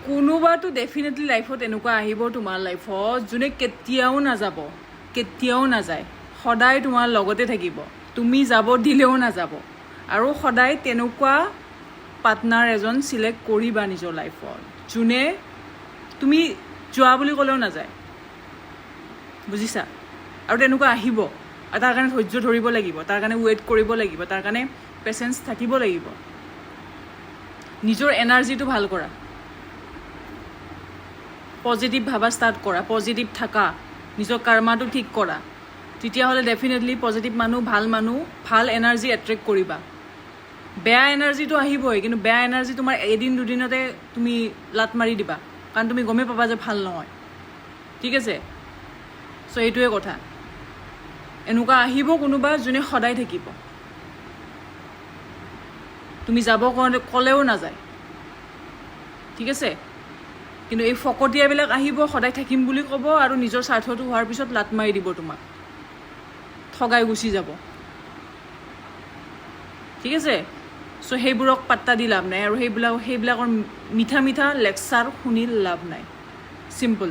কোনোবাতো definitely লাইফত এনেকুৱা আহিব তোমাৰ লাইফত যোনে কেতিয়াও নাযায় সদায় তোমাৰ লগতে থাকিব তুমি যাব দিলেও নাযাব আৰু সদায় তেনেকুৱা পাৰ্টনাৰ এজন চিলেক্ট কৰিবা নিজৰ লাইফত যোনে তুমি যোৱা বুলি ক'লেও নাযায় বুজিছা আৰু তেনেকুৱা আহিব আৰু তাৰ কাৰণে ধৈৰ্য ধৰিব লাগিব তাৰ কাৰণে ৱেইট কৰিব লাগিব তাৰ কাৰণে পেচেঞ্চ থাকিব লাগিব নিজৰ এনাৰ্জিটো ভাল কৰা পজিটিভ ভাবা ষ্টাৰ্ট কৰা পজিটিভ থাকা নিজৰ কৰ্মাটো ঠিক কৰা তেতিয়াহ'লে ডেফিনেটলি পজিটিভ মানুহ ভাল এনাৰ্জি এট্ৰেক্ট কৰিবা বেয়া এনাৰ্জিটো আহিবই কিন্তু বেয়া এনাৰ্জি তোমাৰ এদিন দুদিনতে তুমি লাট মাৰি দিবা কাৰণ তুমি গমেই পাবা যে ভাল নহয় ঠিক আছে চ' এইটোৱে কথা এনেকুৱা আহিব কোনোবা যোনে সদায় থাকিব তুমি যাব ক'লেও নাযায় ঠিক আছে কিন্তু এই ফকতীয়াবিলাক আহিব সদায় থাকিম বুলি ক'ব আৰু নিজৰ স্বাৰ্থটো হোৱাৰ পিছত লাট মাৰি দিব তোমাক ঠগাই গুচি যাব ঠিক আছে চ' সেইবোৰক পাত্তা দি লাভ নাই আৰু সেইবিলাকৰ মিঠা লেকচাৰ শুনি লাভ নাই চিম্পল